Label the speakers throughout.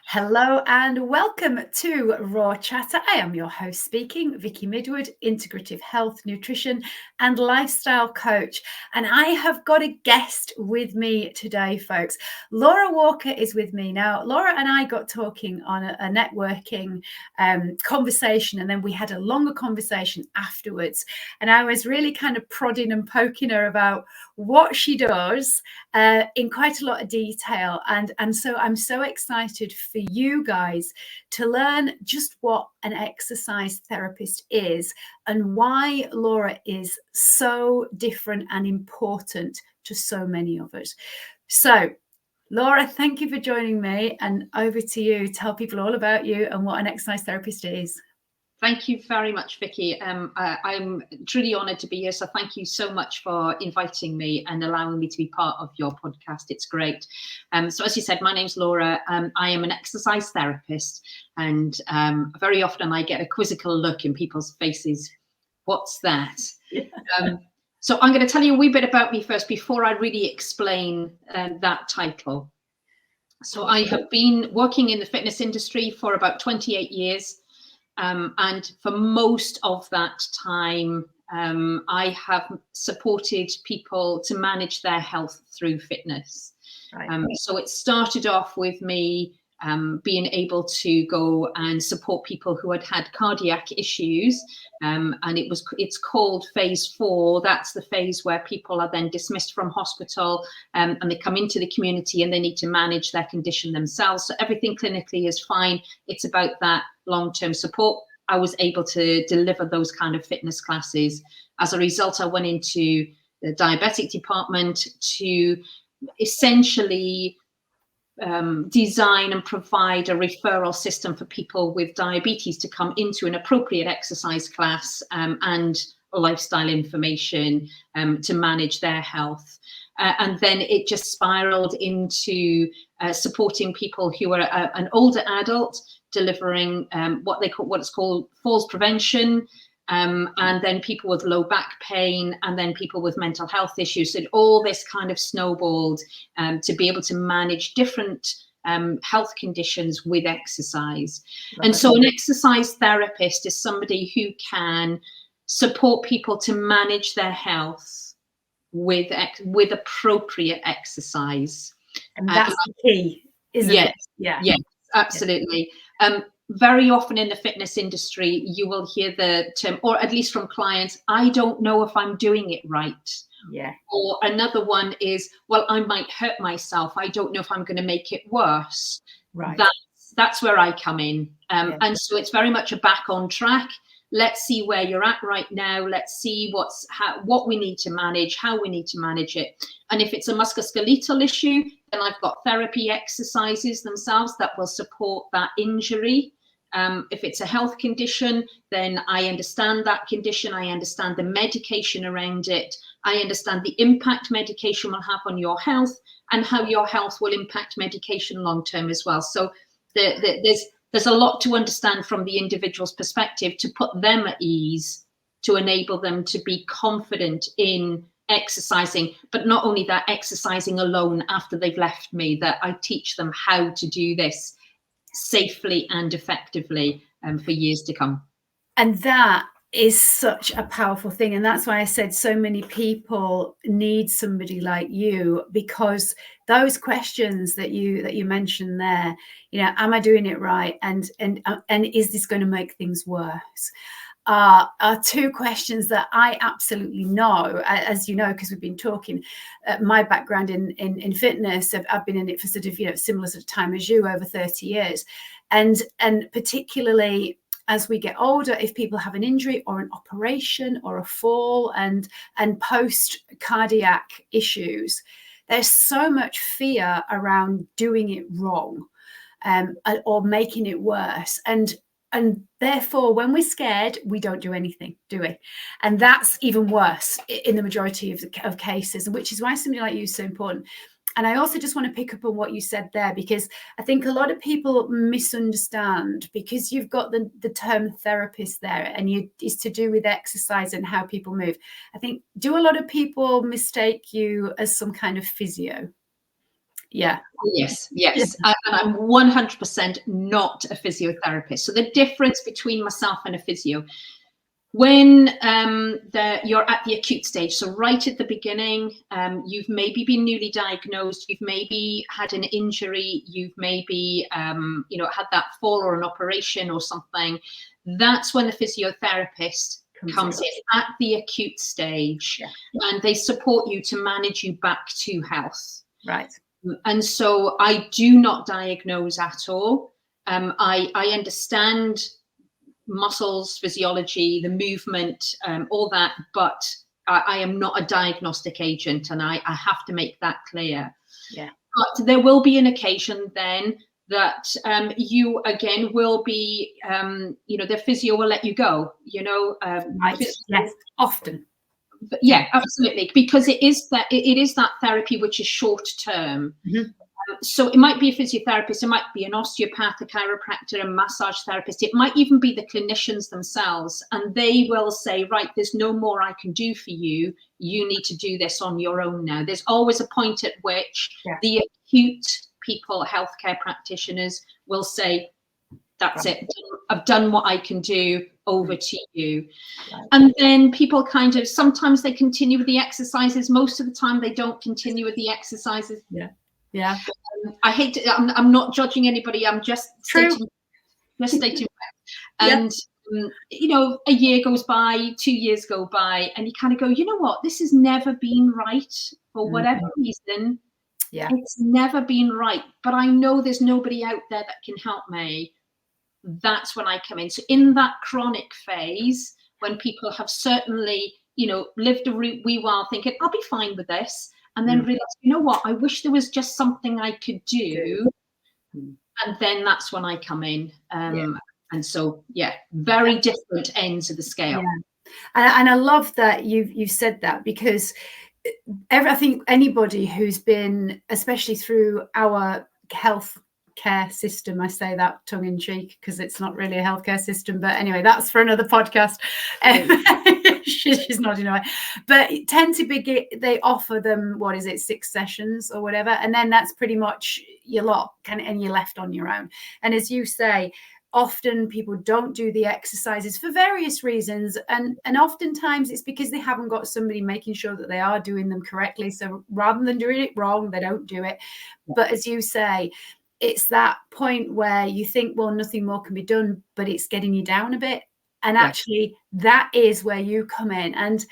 Speaker 1: Hello and welcome to Raw Chatter. I am your host speaking, Vicky Midwood, integrative health, nutrition and lifestyle coach. And I have got a guest with me today, folks. Laura Walker is with me. Now, Laura and I got talking on a networking conversation, and then we had a longer conversation afterwards. And I was really kind of prodding and poking her about what she does in quite a lot of detail. And so I'm so excited for you guys to learn just what an exercise therapist is and why Laura is so different and important to so many of us. So Laura, thank you for joining me, and over to you. Tell people all about you and what an exercise therapist is.
Speaker 2: Thank you very much, Vicky. I'm truly honoured to be here. So thank you so much for inviting me and allowing me to be part of your podcast. It's great. So as you said, my name's Laura. I am an exercise therapist, and very often I get a quizzical look in people's faces. What's that? Yeah. So I'm going to tell you a wee bit about me first before I really explain that title. So I have been working in the fitness industry for about 28 years. And for most of that time, I have supported people to manage their health through fitness. Right. So it started off with me being able to go and support people who had cardiac issues. And it's called phase 4. That's the phase where people are then dismissed from hospital and they come into the community and they need to manage their condition themselves. So everything clinically is fine. It's about that long-term support. I was able to deliver those kind of fitness classes. As a result, I went into the diabetic department to essentially design and provide a referral system for people with diabetes to come into an appropriate exercise class and lifestyle information to manage their health. And then it just spiraled into supporting people who are an older adult, delivering what's called falls prevention, and then people with low back pain, and then people with mental health issues. So all this kind of snowballed to be able to manage different health conditions with exercise. Right. And so an exercise therapist is somebody who can support people to manage their health with appropriate exercise.
Speaker 1: And that's the key, isn't it?
Speaker 2: Yeah. Yes, absolutely. Yeah. Very often in the fitness industry, you will hear the term, or at least from clients, I don't know if I'm doing it right.
Speaker 1: Yeah.
Speaker 2: Or another one is, well, I might hurt myself. I don't know if I'm going to make it worse.
Speaker 1: Right.
Speaker 2: That's where I come in. And so it's very much a back on track. Let's see where you're at right now. Let's see what we need to manage, how we need to manage it. And if it's a musculoskeletal issue, then I've got therapy exercises themselves that will support that injury. If it's a health condition, then I understand that condition. I understand the medication around it. I understand the impact medication will have on your health and how your health will impact medication long term as well. So there's a lot to understand from the individual's perspective to put them at ease, to enable them to be confident in exercising, but not only that, exercising alone after they've left me, that I teach them how to do this safely and effectively for years to come.
Speaker 1: And that is such a powerful thing. And that's why I said so many people need somebody like you, because those questions that you mentioned there, am I doing it right? And is this going to make things worse? Are two questions that I absolutely know, as you know, because we've been talking. My background in fitness, I've been in it for sort of similar sort of time as you, over 30 years, and particularly as we get older, if people have an injury or an operation or a fall and post cardiac issues, there's so much fear around doing it wrong or making it worse. And therefore, when we're scared, we don't do anything, do we? And that's even worse in the majority of cases, which is why somebody like you is so important. And I also just want to pick up on what you said there, because I think a lot of people misunderstand, because you've got the term therapist there, and it's to do with exercise and how people move. I think, do a lot of people mistake you as some kind of physio? Yeah.
Speaker 2: Yes. And I'm 100% not a physiotherapist. So the difference between myself and a physio, when you're at the acute stage, so right at the beginning, you've maybe been newly diagnosed, you've maybe had an injury, you've maybe had that fall or an operation or something. That's when the physiotherapist comes in at the acute stage, and they support you to manage you back to health.
Speaker 1: Right.
Speaker 2: And so I do not diagnose at all. I understand muscles, physiology, the movement, all that, but I am not a diagnostic agent, and I have to make that clear.
Speaker 1: Yeah.
Speaker 2: But there will be an occasion then that you again will be, the physio will let you go.
Speaker 1: Right. Yes. Often.
Speaker 2: But yeah, absolutely, because it is that therapy which is short term.
Speaker 1: Mm-hmm.
Speaker 2: So it might be a physiotherapist, it might be an osteopath, a chiropractor, a massage therapist. It might even be the clinicians themselves, and they will say, right, there's no more I can do for you. You need to do this on your own now. There's always a point at which the acute people, healthcare practitioners, will say, that's it. I've done what I can do. Over to you. Right. And then people kind of, sometimes they continue with the exercises. Most of the time they don't continue with the exercises.
Speaker 1: Yeah.
Speaker 2: I hate to, I'm not judging anybody. I'm just stating facts. And, a year goes by, 2 years go by, and you kind of go, you know what? This has never been right for whatever reason.
Speaker 1: Yeah.
Speaker 2: It's never been right. But I know there's nobody out there that can help me. That's when I come in. So in that chronic phase, when people have certainly, lived a wee while thinking, I'll be fine with this, and then realize, you know what, I wish there was just something I could do. And then that's when I come in. And so, very different ends of the scale.
Speaker 1: Yeah. And I love that you've said that, because I think anybody who's been, especially through our health care system, I say that tongue in cheek because it's not really a healthcare system, but anyway, that's for another podcast. She's nodding away. But it tend to be, they offer them, 6 sessions or whatever, and then that's pretty much your lot, and you're left on your own. And as you say, often people don't do the exercises for various reasons, and oftentimes it's because they haven't got somebody making sure that they are doing them correctly. So rather than doing it wrong, they don't do it. But as you say, it's that point where you think, well, nothing more can be done, but it's getting you down a bit. And actually that is where you come in. And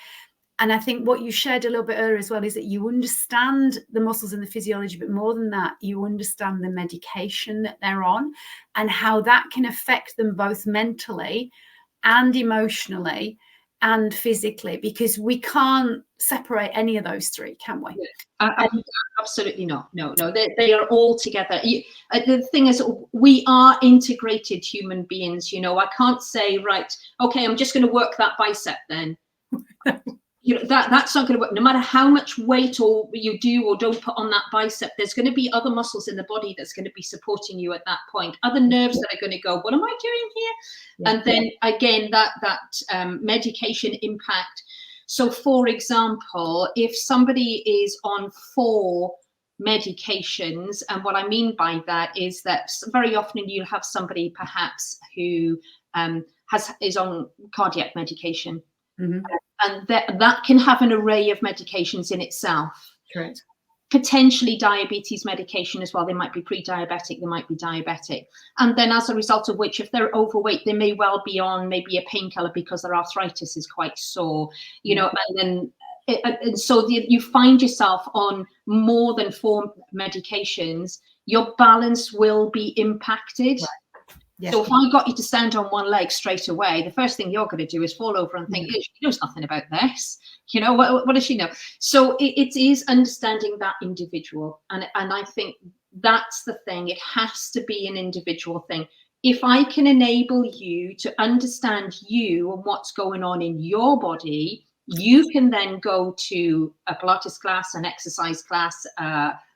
Speaker 1: I think what you shared a little bit earlier as well is that you understand the muscles and the physiology, but more than that, you understand the medication that they're on and how that can affect them both mentally and emotionally and physically, because we can't separate any of those three, can we?
Speaker 2: Absolutely not. No, they are all together. The thing is, we are integrated human beings. I can't say, right, okay, I'm just going to work that bicep then. That's not going to work. No matter how much weight or you do or don't put on that bicep, there's going to be other muscles in the body that's going to be supporting you at that point. Other nerves that are going to go, what am I doing here? And then again, that medication impact. So for example, if somebody is on 4 medications, and what I mean by that is that very often you'll have somebody perhaps who is on cardiac medication. And that can have an array of medications in itself.
Speaker 1: Correct.
Speaker 2: Potentially diabetes medication as well. They might be pre-diabetic, they might be diabetic. And then as a result of which, if they're overweight, they may well be on maybe a painkiller because their arthritis is quite sore, and so you find yourself on more than 4 medications, your balance will be impacted. Right. Yes. So if I got you to stand on one leg straight away, the first thing you're going to do is fall over and think, she knows nothing about this. What does she know? So it is understanding that individual. And I think that's the thing. It has to be an individual thing. If I can enable you to understand you and what's going on in your body, you can then go to a Pilates class, an exercise class,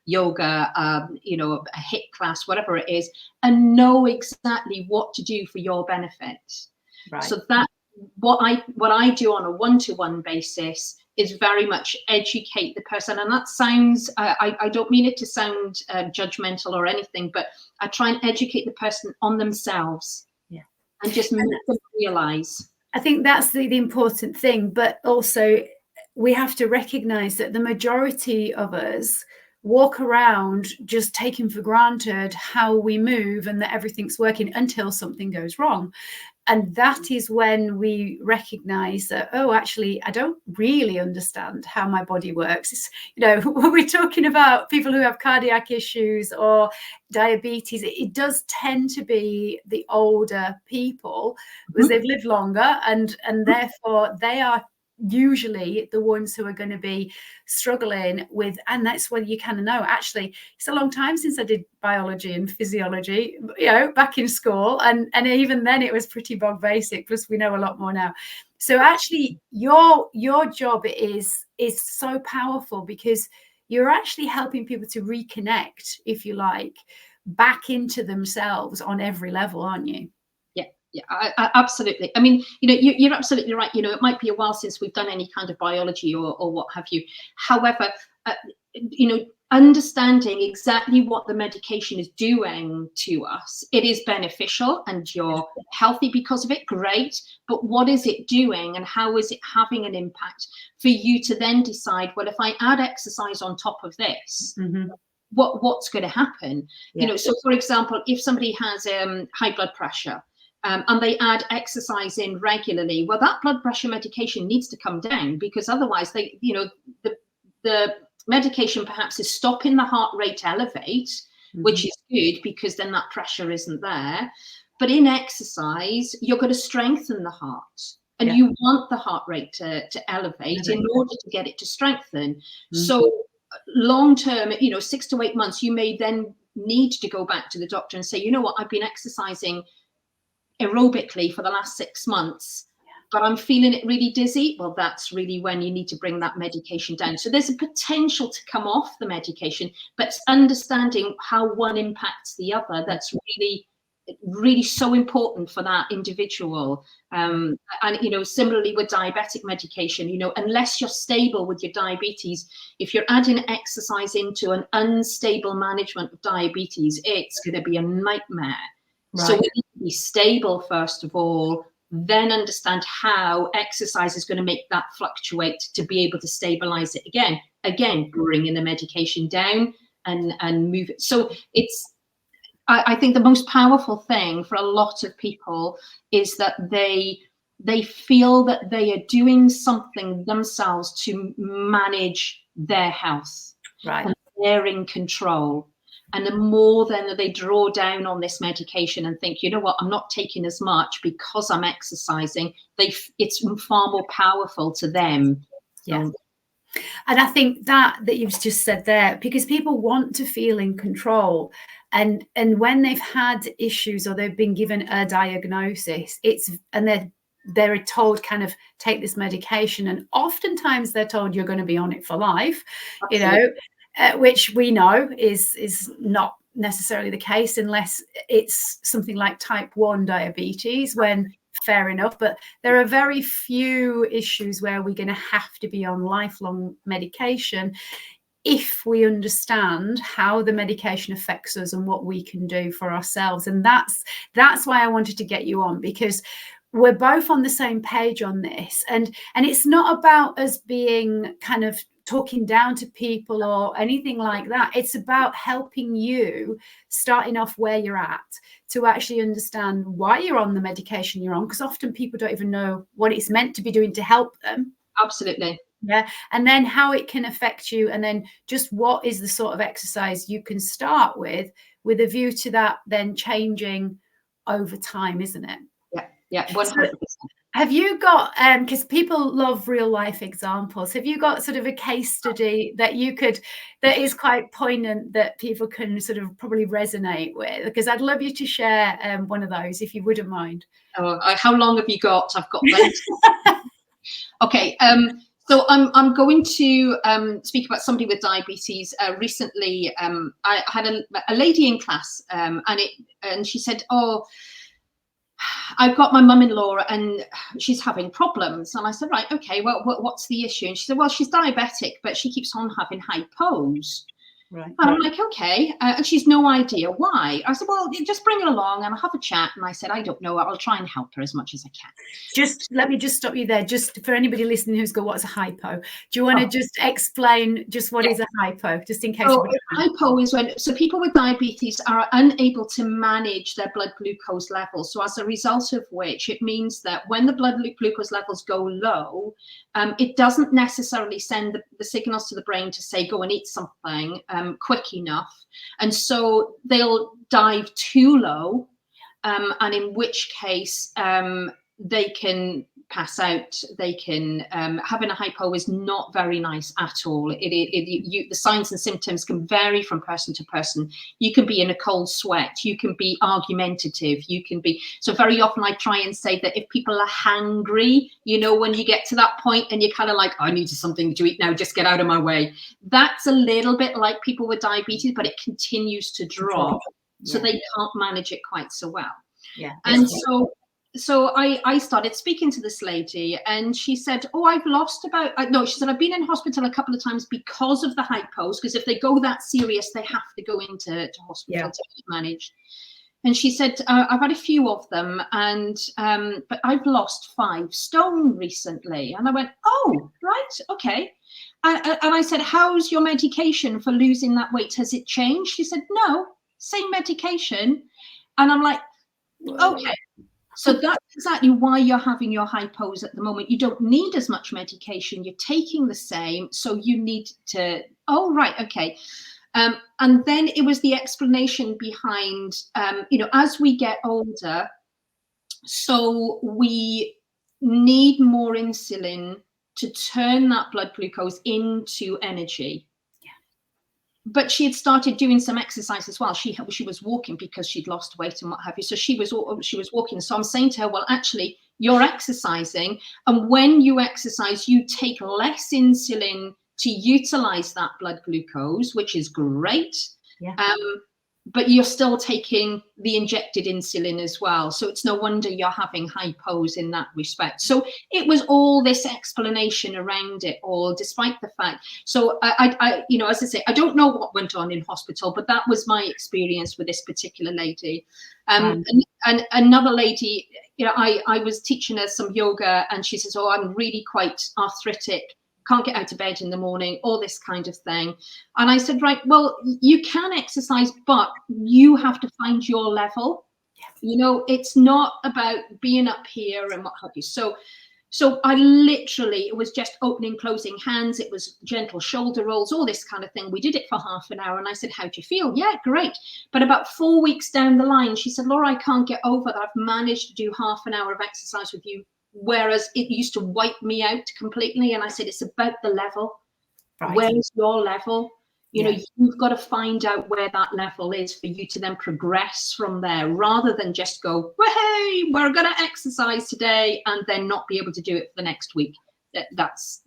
Speaker 2: yoga, a HIIT class, whatever it is, and know exactly what to do for your benefit. Right. So that what I do on a one-to-one basis is very much educate the person. And that sounds, I don't mean it to sound judgmental or anything, but I try and educate the person on themselves.
Speaker 1: Yeah.
Speaker 2: And just make them realize.
Speaker 1: I think that's the important thing, but also we have to recognize that the majority of us walk around just taking for granted how we move and that everything's working until something goes wrong. And that is when we recognize that, oh, actually, I don't really understand how my body works. It's, when we're talking about people who have cardiac issues or diabetes, it does tend to be the older people because they've lived longer and therefore they are usually the ones who are going to be struggling with, and that's when you kind of know, actually, it's a long time since I did biology and physiology, back in school, and even then it was pretty bog basic, plus we know a lot more now. So actually your job is so powerful because you're actually helping people to reconnect, if you like, back into themselves on every level, aren't you?
Speaker 2: Yeah, I, absolutely. I mean, you're absolutely right. It might be a while since we've done any kind of biology or what have you. However, understanding exactly what the medication is doing to us, it is beneficial and you're healthy because of it, great. But what is it doing and how is it having an impact for you to then decide, well, if I add exercise on top of this, what's going to happen?
Speaker 1: Yeah.
Speaker 2: So for example, if somebody has high blood pressure, and they add exercise in regularly, well, that blood pressure medication needs to come down because otherwise the medication perhaps is stopping the heart rate elevate, which is good because then that pressure isn't there. But in exercise, you're going to strengthen the heart and you want the heart rate to elevate in order to get it to strengthen. So long term, 6 to 8 months, you may then need to go back to the doctor and say, you know what, I've been exercising aerobically for the last 6 months, but I'm feeling it really dizzy. Well, that's really when you need to bring that medication down. So there's a potential to come off the medication, but understanding how one impacts the other, that's really so important for that individual. And similarly with diabetic medication, unless you're stable with your diabetes, if you're adding exercise into an unstable management of diabetes, it's going to be a nightmare. Right. So we need to be stable first of all, then understand how exercise is going to make that fluctuate to be able to stabilize it again, bringing the medication down and move it. So I think the most powerful thing for a lot of people is that they feel that they are doing something themselves to manage their health.
Speaker 1: Right.
Speaker 2: And they're in control. And the more then that they draw down on this medication and think, you know what, I'm not taking as much because I'm exercising, it's far more powerful to them.
Speaker 1: Yeah. And I think that you've just said there, because people want to feel in control. And when they've had issues or they've been given a diagnosis, they're told kind of take this medication. And oftentimes they're told you're going to be on it for life, Absolutely. Which we know is not necessarily the case unless it's something like type 1 diabetes, when fair enough, but there are very few issues where we're going to have to be on lifelong medication if we understand how the medication affects us and what we can do for ourselves. And that's why I wanted to get you on, because we're both on the same page on this. And it's not about us being kind of talking down to people or anything like that. It's about helping you, starting off where you're at, to actually understand why you're on the medication you're on, because often people don't even know what it's meant to be doing to help them.
Speaker 2: Absolutely.
Speaker 1: Yeah. And then how it can affect you, and then just what is the sort of exercise you can start with a view to that then changing over time, isn't it?
Speaker 2: Yeah, 100%.
Speaker 1: Have you got, because people love real life examples, have you got sort of a case study that is quite poignant that people can sort of probably resonate with? Because I'd love you to share one of those, if you wouldn't mind.
Speaker 2: Oh, how long have you got? I've got plenty. Okay. So I'm going to speak about somebody with diabetes. Recently, I had a lady in class, and she said, "Oh, I've got my mum-in-law and she's having problems. And I said, right, okay, well, what's the issue? And she said, well, she's diabetic, but she keeps on having hypos.
Speaker 1: Right.
Speaker 2: And I'm like, okay. And she's no idea why. I said, well, just bring her along and I'll have a chat. And I said, I don't know. I'll try and help her as much as I can.
Speaker 1: Just let me just stop you there. Just for anybody listening who's got what's a hypo, do you want to just explain just what is a hypo, just in case?
Speaker 2: So hypo is when people with diabetes are unable to manage their blood glucose levels. So as a result of which, it means that when the blood glucose levels go low, it doesn't necessarily send the signals to the brain to say, go and eat something quick enough. And so they'll dive too low, and in which case they can pass out. They can having a hypo is not very nice at all. The signs and symptoms can vary from person to person. You can be in a cold sweat, you can be argumentative, you can be, so very often I try and say that if people are hangry, you know, when you get to that point and you're kind of like, I need something to eat now, just get out of my way. That's a little bit like people with diabetes, but it continues to drop. So they can't manage it quite so well. And so I started speaking to this lady and she said, oh, I've lost about, no, she said, I've been in hospital a couple of times because of the hypos, because if they go that serious, they have to go into hospital to be managed. And she said, I've had a few of them, and but I've lost 5 stone recently. And I went, oh, right, okay. And I said, how's your medication for losing that weight? Has it changed? She said, no, same medication. And I'm like, okay. So that's exactly why you're having your hypos at the moment. You don't need as much medication. You're taking the same. So you need to, oh, right, okay. And then it was the explanation behind, you know, as we get older, so we need more insulin to turn that blood glucose into energy. But she had started doing some exercise as well. She was walking because she'd lost weight and what have you. So she was walking. So I'm saying to her, well, actually, you're exercising. And when you exercise, you take less insulin to utilize that blood glucose, which is great. But you're still taking the injected insulin as well. So it's no wonder you're having hypos in that respect. So it was all this explanation around it all, despite the fact. So I you know, as I say, I don't know what went on in hospital, but that was my experience with this particular lady. And another lady, you know, I was teaching her some yoga and she says, oh, I'm really quite arthritic. Can't get out of bed in the morning, all this kind of thing. And I said, right, well, you can exercise, but you have to find your level. You know, it's not about being up here and what have you. So I literally, it was just opening, closing hands. It was gentle shoulder rolls, all this kind of thing. We did it for half an hour. And I said, how do you feel? Yeah, great. But about 4 weeks down the line, she said, Laura, I can't get over that. I've managed to do half an hour of exercise with you, whereas it used to wipe me out completely. And I said, it's about the level. Where is your level? You know, you've got to find out where that level is for you to then progress from there, rather than just go, well, hey, we're going to exercise today and then not be able to do it for the next week. That's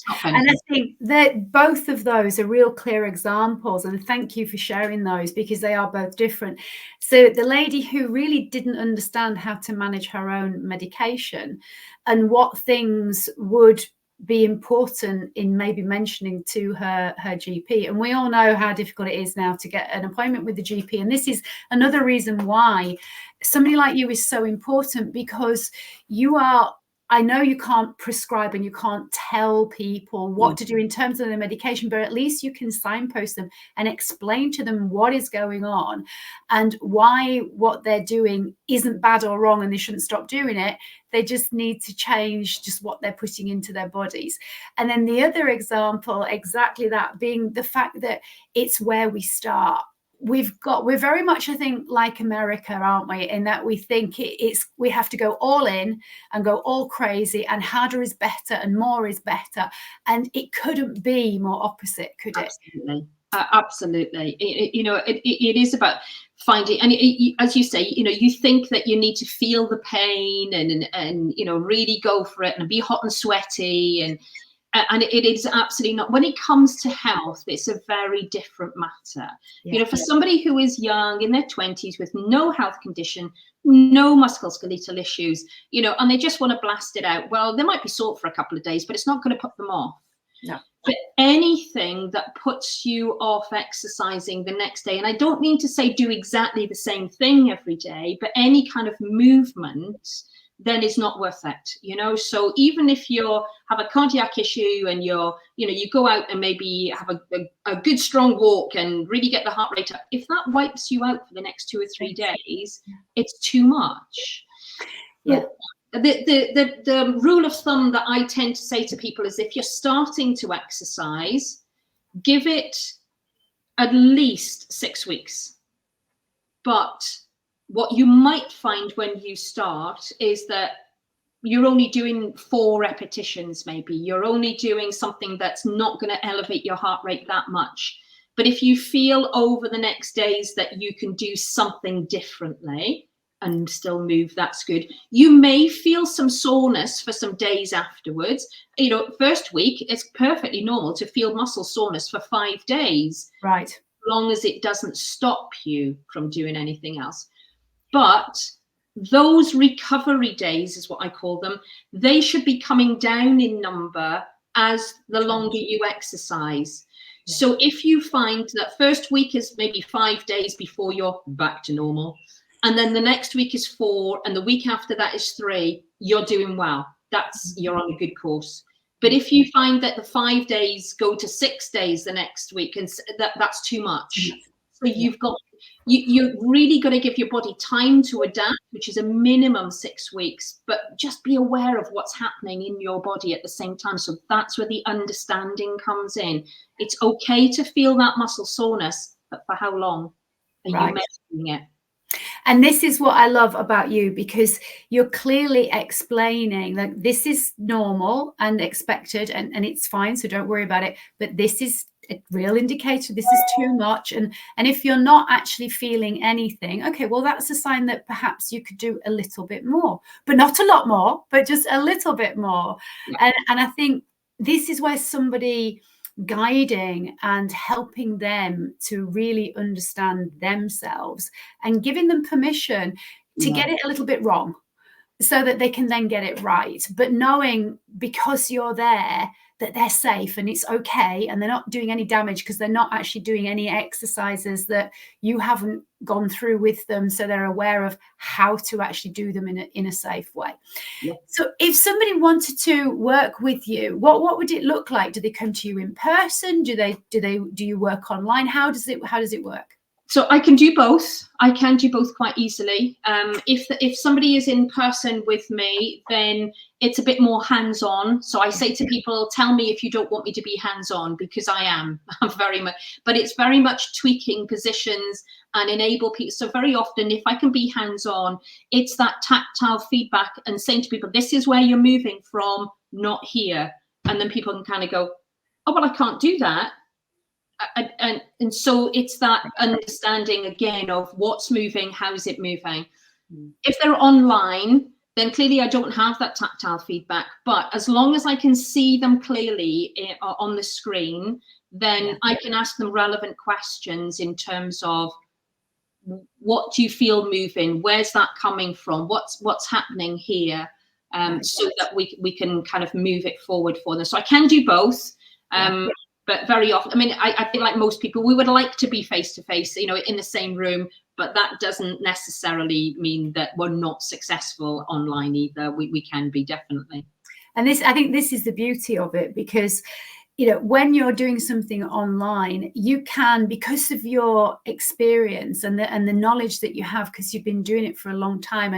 Speaker 2: not fair.
Speaker 1: And I think that both of those are real clear examples, and thank you for sharing those, because they are both different. So the lady who really didn't understand how to manage her own medication and what things would be important in maybe mentioning to her GP. And we all know how difficult it is now to get an appointment with the GP. And this is another reason why somebody like you is so important, because you are, I know you can't prescribe and you can't tell people what to do in terms of the medication, but at least you can signpost them and explain to them what is going on and why what they're doing isn't bad or wrong and they shouldn't stop doing it. They just need to change just what they're putting into their bodies. And then the other example, exactly that, being the fact that it's where we start. We're very much, I think, like America, aren't we? In that we think we have to go all in and go all crazy, and harder is better and more is better. And it couldn't be more opposite, could it?
Speaker 2: Absolutely. Absolutely. It is about finding, and as you say, you know, you think that you need to feel the pain and you know, really go for it and be hot and sweaty, and And it is absolutely not. When it comes to health, it's a very different matter.
Speaker 1: Yeah.
Speaker 2: You know, for somebody who is young, in their 20s, with no health condition, no musculoskeletal issues, you know, and they just want to blast it out, well, they might be sore for a couple of days, but it's not going to put them off.
Speaker 1: No.
Speaker 2: But anything that puts you off exercising the next day, and I don't mean to say do exactly the same thing every day, but any kind of movement, then is not worth it, you know. So even if you have a cardiac issue and you go out and maybe have a good strong walk and really get the heart rate up, if that wipes you out for the next 2 or 3 days, it's too much.
Speaker 1: Yeah.
Speaker 2: The rule of thumb that I tend to say to people is, if you're starting to exercise, give it at least 6 weeks. But what you might find when you start is that you're only doing 4 repetitions, maybe. You're only doing something that's not going to elevate your heart rate that much. But if you feel over the next days that you can do something differently and still move, that's good. You may feel some soreness for some days afterwards. You know, first week, it's perfectly normal to feel muscle soreness for 5 days.
Speaker 1: Right.
Speaker 2: As long as it doesn't stop you from doing anything else. But those recovery days, is what I call them, they should be coming down in number as the longer you exercise. Yeah. So if you find that first week is maybe 5 days before you're back to normal, and then the next week is 4, and the week after that is 3, you're doing well. You're on a good course. But if you find that the 5 days go to 6 days the next week, and that's too much. So you're really got to give your body time to adapt, which is a minimum 6 weeks, but just be aware of what's happening in your body at the same time. So that's where the understanding comes in. It's okay to feel that muscle soreness, but for how long are you measuring it?
Speaker 1: And this is what I love about you, because you're clearly explaining that this is normal and expected, and it's fine, so don't worry about it. But this is a real indicator. This is too much. And if you're not actually feeling anything, okay, well, that's a sign that perhaps you could do a little bit more, but not a lot more, but just a little bit more. Yeah. And I think this is where somebody guiding and helping them to really understand themselves and giving them permission to get it a little bit wrong so that they can then get it right. But knowing, because you're there, that they're safe and it's okay, and they're not doing any damage because they're not actually doing any exercises that you haven't gone through with them, so they're aware of how to actually do them in a safe way. Yeah. So if somebody wanted to work with you, what would it look like? Do they come to you in person? Do you work online? How does it work?
Speaker 2: So I can do both. I can do both quite easily. If somebody is in person with me, then it's a bit more hands-on. So I say to people, tell me if you don't want me to be hands-on, because I am very much. But it's very much tweaking positions and enable people. So very often, if I can be hands-on, it's that tactile feedback and saying to people, this is where you're moving from, not here. And then people can kind of go, oh, well, I can't do that. And so it's that understanding again of what's moving, how is it moving. If they're online, then clearly I don't have that tactile feedback, but as long as I can see them clearly on the screen, then I can ask them relevant questions in terms of, what do you feel moving, where's that coming from, what's happening here, so that we can kind of move it forward for them. So I can do both. But very often, I mean, I think like most people, we would like to be face-to-face, you know, in the same room, but that doesn't necessarily mean that we're not successful online either. We can be, definitely.
Speaker 1: And I think this is the beauty of it, because, you know, when you're doing something online, you can, because of your experience and the knowledge that you have, because you've been doing it for a long time,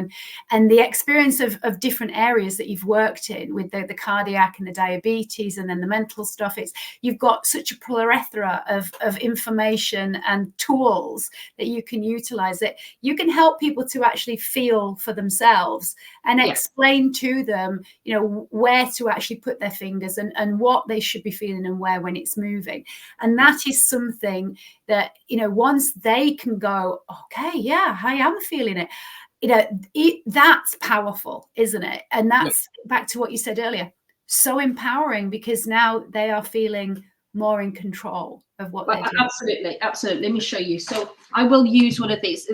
Speaker 1: and the experience of different areas that you've worked in with the cardiac and the diabetes and then the mental stuff, you've got such a plethora of information and tools that you can utilize, that you can help people to actually feel for themselves and explain to them, you know, where to actually put their fingers and what they should be feeling and where when it's moving. And that is something that, you know, once they can go, okay, yeah, I am feeling it, you know, that's powerful, isn't it? And that's back to what you said earlier. so empowering, because now they are feeling more in control of what they're doing.
Speaker 2: Absolutely. Let me show you. So I will use one of these,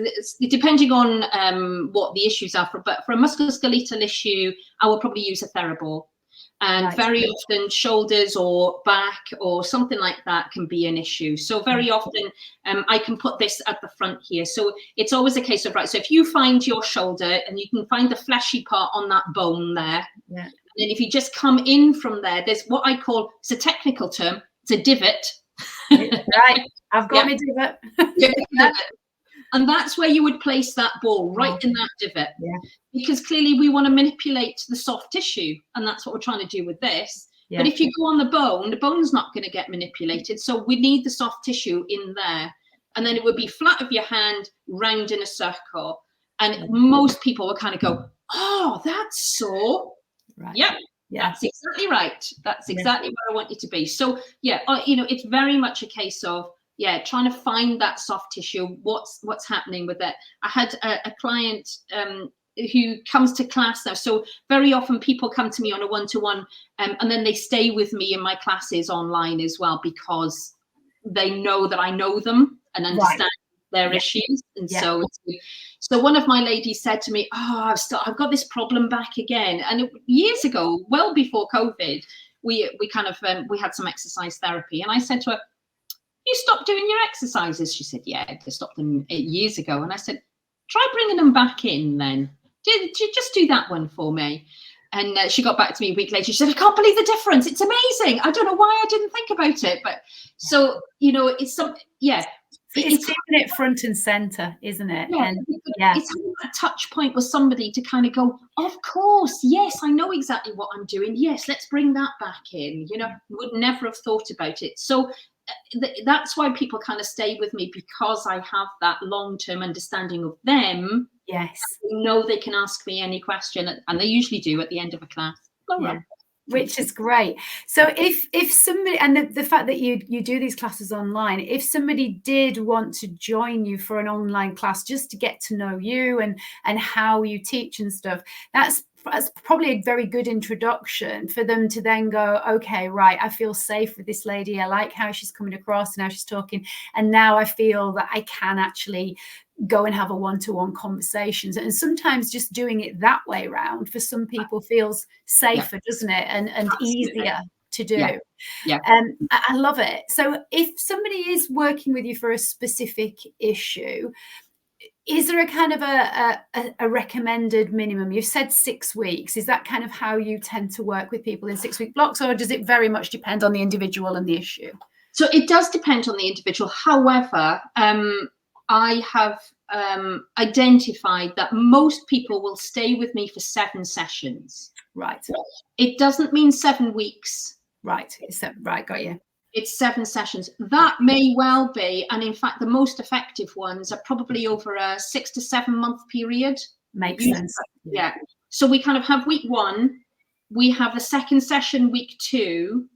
Speaker 2: depending on what the issues are. But for a musculoskeletal issue, I will probably use a TheraBall. And very often shoulders or back or something like that can be an issue. So very often I can put this at the front here. So it's always a case of, right, so if you find your shoulder and you can find the fleshy part on that bone there, and then if you just come in from there, there's what I call, it's a technical term, it's a divot.
Speaker 1: Right, I've got my divot.
Speaker 2: And that's where you would place that ball, right in that divot. Because clearly we want to manipulate the soft tissue, and that's what we're trying to do with this. But if you go on the bone's not going to get manipulated. So we need the soft tissue in there. And then it would be flat of your hand, round in a circle. And most people will kind of go, oh, that's sore. Right. Yep. That's exactly right. That's exactly where I want you to be. So it's very much a case of, trying to find that soft tissue, what's happening with it. I had a client who comes to class now. So very often people come to me on a one-to-one and then they stay with me in my classes online as well, because they know that I know them and understand their issues. And so one of my ladies said to me, oh, I've got this problem back again. And years ago, well before COVID, we had some exercise therapy. And I said to her, you stopped doing your exercises? She said, yeah, I stopped them 8 years ago. And I said, try bringing them back in then. Just do that one for me. And she got back to me a week later. She said, I can't believe the difference. It's amazing. I don't know why I didn't think about it. But so, it's some,
Speaker 1: It's keeping it front and center, isn't it?
Speaker 2: It's having a touch point with somebody to kind of go, of course, yes, I know exactly what I'm doing. Yes, let's bring that back in. Would never have thought about it. So that's why people kind of stay with me, because I have that long-term understanding of them. Yes. They know they can ask me any question, and they usually do at the end of a class.
Speaker 1: Which is great. So if somebody, and the fact that you do these classes online, if somebody did want to join you for an online class just to get to know you and how you teach and stuff, that's probably a very good introduction for them to then go, okay, right, I feel safe with this lady. I like how she's coming across and how she's talking. And now I feel that I can actually go and have a one-to-one conversations. And sometimes just doing it that way around for some people feels safer, doesn't it? And easier to do. I love it. So if somebody is working with you for a specific issue, is there a kind of a recommended minimum? You've said 6 weeks. Is that kind of how you tend to work with people in 6-week blocks, or does it very much depend on the individual and the issue?
Speaker 2: So it does depend on the individual. However, I have identified that most people will stay with me for 7 sessions.
Speaker 1: Right.
Speaker 2: It doesn't mean 7 weeks.
Speaker 1: Right. Right. Got you.
Speaker 2: It's 7 sessions. That may well be, and in fact, the most effective ones are probably over a 6 to 7 month period.
Speaker 1: Makes sense.
Speaker 2: Yeah. So we kind of have week 1, we have the second session week 2,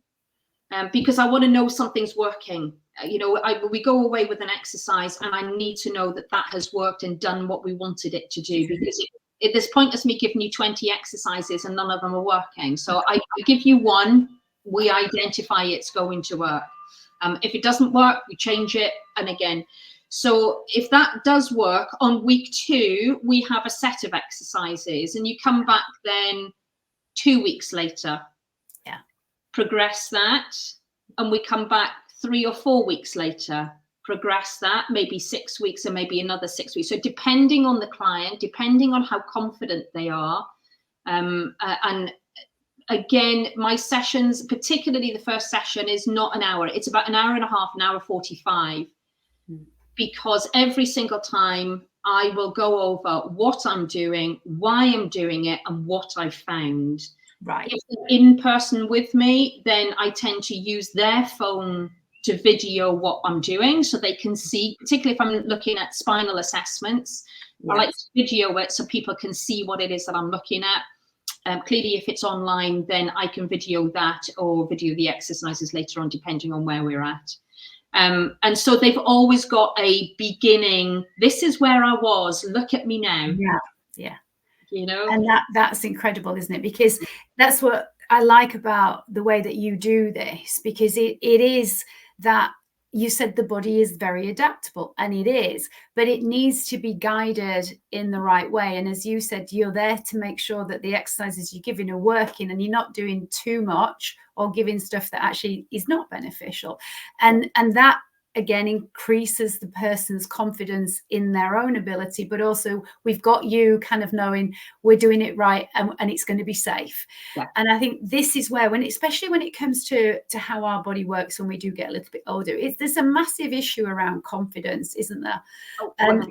Speaker 2: because I want to know something's working. We go away with an exercise, and I need to know that has worked and done what we wanted it to do, because there's pointless me giving you 20 exercises and none of them are working. So I give you one. We identify it's going to work. If it doesn't work, we change it. And again, so if that does work, on week 2, we have a set of exercises, and you come back then 2 weeks later.
Speaker 1: Yeah.
Speaker 2: Progress that. And we come back 3 or 4 weeks later, progress that, maybe 6 weeks, and maybe another 6 weeks. So depending on the client, depending on how confident they are, and again, my sessions, particularly the first session, is not an hour. It's about an hour and a half, an hour 45, because every single time I will go over what I'm doing, why I'm doing it, and what I found.
Speaker 1: Right.
Speaker 2: If they're in person with me, then I tend to use their phone to video what I'm doing, so they can see, particularly if I'm looking at spinal assessments. Yes. I like to video it so people can see what it is that I'm looking at. Clearly, if it's online, then I can video that or video the exercises later on, depending on where we're at. And so they've always got a beginning. This is where I was. Look at me now.
Speaker 1: Yeah.
Speaker 2: You know,
Speaker 1: and that's incredible, isn't it? Because that's what I like about the way that you do this, because it is that you said the body is very adaptable, and it is, but it needs to be guided in the right way. And as you said, you're there to make sure that the exercises you're giving are working, and you're not doing too much or giving stuff that actually is not beneficial. And that again increases the person's confidence in their own ability, but also we've got you kind of knowing we're doing it right, and it's going to be safe. Yeah. And I think this is where, especially when it comes to how our body works when we do get a little bit older, there's a massive issue around confidence, isn't there? Oh, and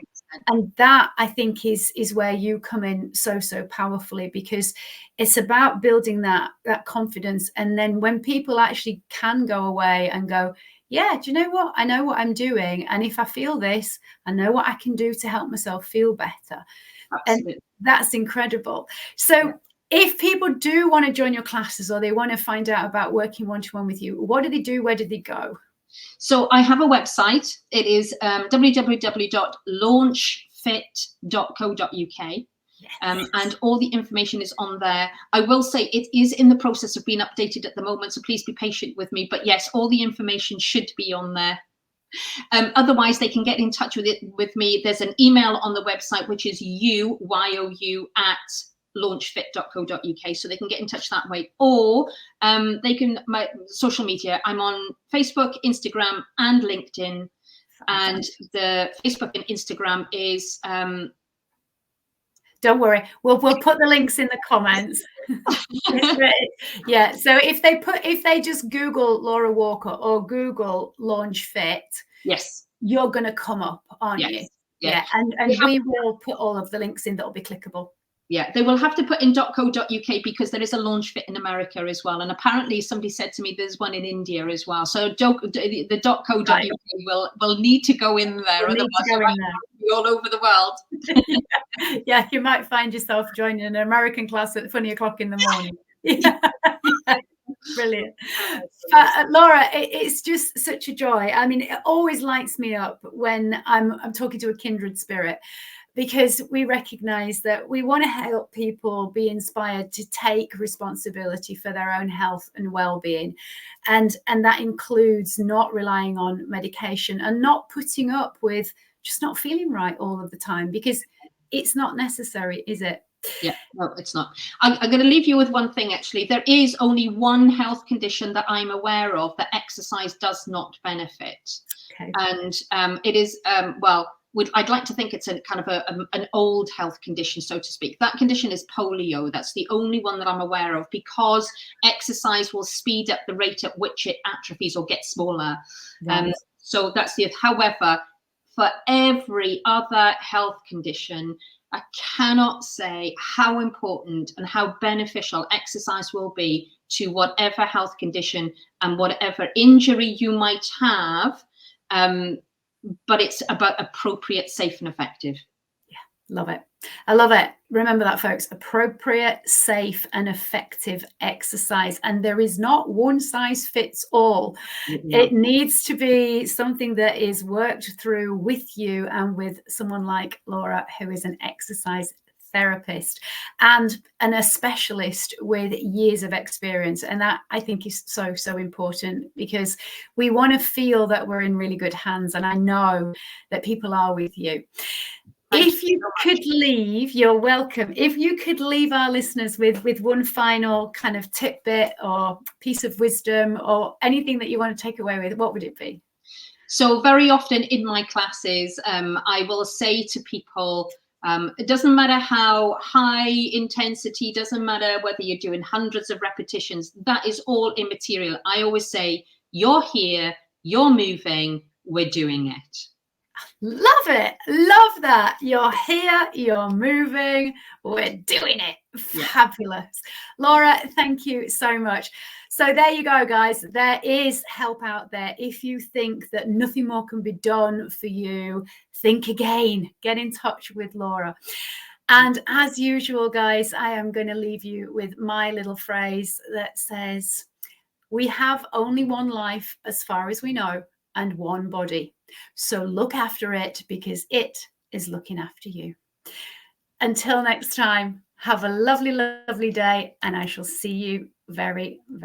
Speaker 1: that, I think, is where you come in so powerfully, because it's about building that confidence. And then when people actually can go away and go, yeah, do you know what? I know what I'm doing. And if I feel this, I know what I can do to help myself feel better. Absolutely. And that's incredible. So if people do want to join your classes, or they want to find out about working one-to-one with you, what do they do? Where do they go?
Speaker 2: So I have a website. It is www.launchfit.co.uk. And all the information is on there. I will say it is in the process of being updated at the moment, so please be patient with me. But yes, all the information should be on there. Otherwise, they can get in touch with me. There's an email on the website, which is you@launchfit.co.uk, so they can get in touch that way. Or they can, my social media, I'm on Facebook, Instagram, and LinkedIn. And the Facebook and Instagram is
Speaker 1: don't worry, we'll put the links in the comments. Yeah, so if they just Google Laura Walker or Google Launch Fit,
Speaker 2: yes,
Speaker 1: you're going to come up, aren't you? Yeah, and we will put all of the links in that will be clickable.
Speaker 2: Yeah, they will have to put in .co.uk, because there is a Launch Fit in America as well. And apparently somebody said to me there's one in India as well. So the .co.uk will need to go in there. Otherwise it might be all over the world.
Speaker 1: Yeah, you might find yourself joining an American class at funny o'clock in the morning. Yeah. Brilliant. Laura, it's just such a joy. I mean, it always lights me up when I'm talking to a kindred spirit, because we recognize that we want to help people be inspired to take responsibility for their own health and well-being. And that includes not relying on medication and not putting up with just not feeling right all of the time, because it's not necessary, is it?
Speaker 2: Yeah, no, it's not. I'm going to leave you with one thing, actually. There is only one health condition that I'm aware of that exercise does not benefit. Okay. And it is, I'd like to think it's a kind of an old health condition, so to speak. That condition is polio. That's the only one that I'm aware of, because exercise will speed up the rate at which it atrophies or gets smaller. Right. So that's the, however, for every other health condition, I cannot say how important and how beneficial exercise will be to whatever health condition and whatever injury you might have. But it's about appropriate, safe, and effective.
Speaker 1: Yeah, love it. I love it. Remember that, folks. Appropriate, safe, and effective exercise. And there is not one size fits all. Mm-hmm. It needs to be something that is worked through with you and with someone like Laura, who is an exercise therapist and a specialist with years of experience. And that, I think, is so important, because we want to feel that we're in really good hands. And I know that people are with you. If you could leave, you're welcome. If you could leave our listeners with one final kind of tidbit or piece of wisdom or anything that you want to take away with, what would it be?
Speaker 2: So very often in my classes, I will say to people, it doesn't matter how high intensity, doesn't matter whether you're doing hundreds of repetitions, that is all immaterial. I always say, you're here, you're moving, we're doing it.
Speaker 1: Love it. Love that. You're here, you're moving, we're doing it. Yeah. Fabulous. Laura, thank you so much. So there you go, guys. There is help out there. If you think that nothing more can be done for you, think again. Get in touch with Laura. And as usual, guys, I am going to leave you with my little phrase that says, we have only one life as far as we know, and one body. So look after it, because it is looking after you. Until next time, Have a lovely, lovely day, and I shall see you very, very